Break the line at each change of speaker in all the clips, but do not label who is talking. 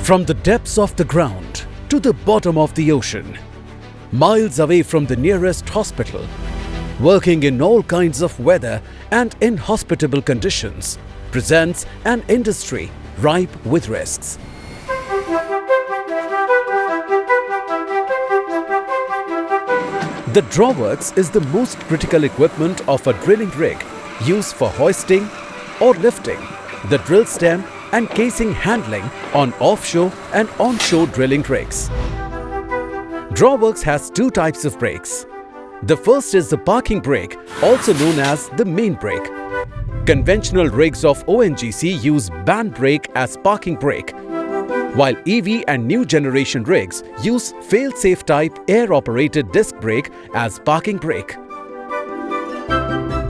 From the depths of the ground to the bottom of the ocean, miles away from the nearest hospital, working in all kinds of weather and inhospitable conditions, presents an industry ripe with risks. The drawworks is the most critical equipment of a drilling rig used for hoisting or lifting the drill stem and casing handling on offshore and onshore drilling rigs. Drawworks has two types of brakes. The first is the parking brake, also known as the main brake. Conventional rigs of ONGC use band brake as parking brake, while EV and new generation rigs use fail-safe type air-operated disc brake as parking brake.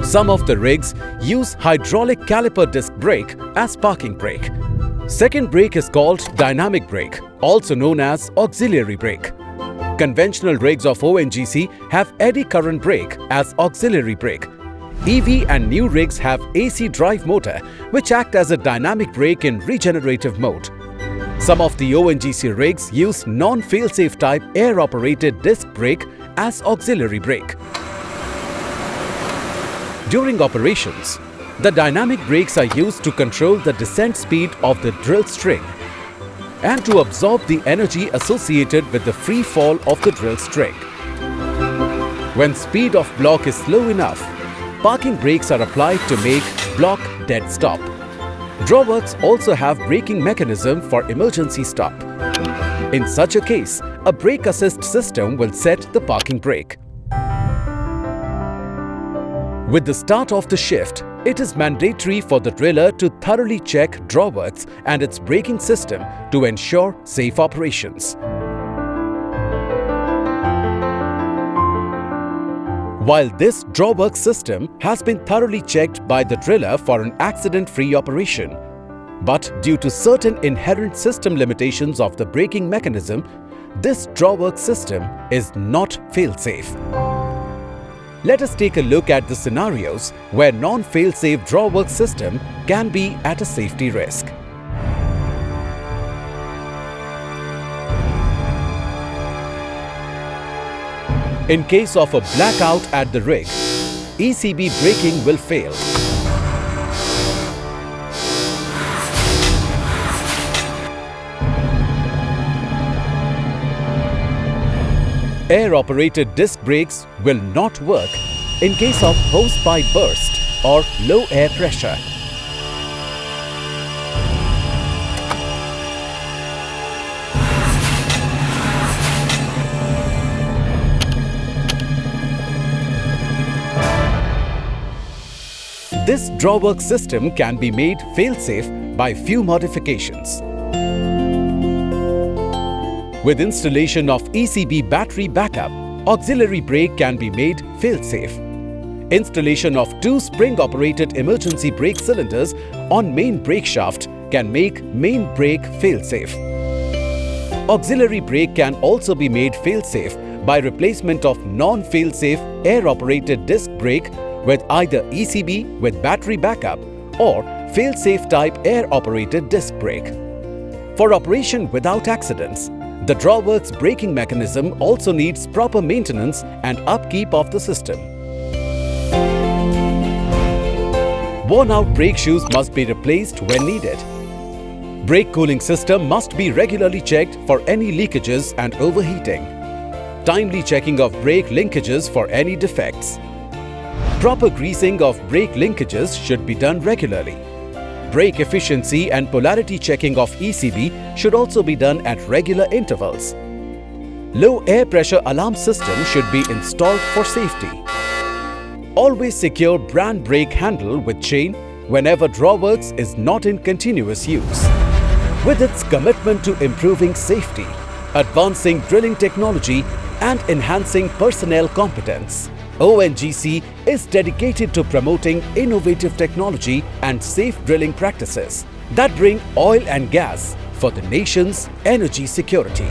Some of the rigs use hydraulic caliper disc brake as parking brake. Second brake is called dynamic brake, also known as auxiliary brake. Conventional rigs of ONGC have eddy current brake as auxiliary brake. EV and new rigs have AC drive motor which act as a dynamic brake in regenerative mode. Some of the ONGC rigs use non-fail-safe type air-operated disc brake as auxiliary brake. During operations, the dynamic brakes are used to control the descent speed of the drill string and to absorb the energy associated with the free fall of the drill string. When speed of block is slow enough, parking brakes are applied to make block dead stop. Drawworks also have braking mechanism for emergency stop. In such a case, a brake assist system will set the parking brake. With the start of the shift, it is mandatory for the driller to thoroughly check drawworks and its braking system to ensure safe operations. While this drawwork system has been thoroughly checked by the driller for an accident-free operation, but due to certain inherent system limitations of the braking mechanism, this drawwork system is not fail-safe. Let us take a look at the scenarios where non-fail-safe drawwork system can be at a safety risk. In case of a blackout at the rig, ECB braking will fail. Air-operated disc brakes will not work in case of hose pipe burst or low air pressure. This drawwork system can be made fail-safe by few modifications. With installation of ECB battery backup, auxiliary brake can be made fail-safe. Installation of two spring-operated emergency brake cylinders on main brake shaft can make main brake fail-safe. Auxiliary brake can also be made fail-safe by replacement of non-fail-safe air-operated disc brake with either ECB with battery backup or fail-safe type air-operated disc brake. For operation without accidents, the drawworks braking mechanism also needs proper maintenance and upkeep of the system. Worn-out brake shoes must be replaced when needed. Brake cooling system must be regularly checked for any leakages and overheating. Timely checking of brake linkages for any defects. Proper greasing of brake linkages should be done regularly. Brake efficiency and polarity checking of ECB should also be done at regular intervals. Low air pressure alarm system should be installed for safety. Always secure brand brake handle with chain whenever drawworks is not in continuous use. With its commitment to improving safety, advancing drilling technology and enhancing personnel competence, ONGC is dedicated to promoting innovative technology and safe drilling practices that bring oil and gas for the nation's energy security.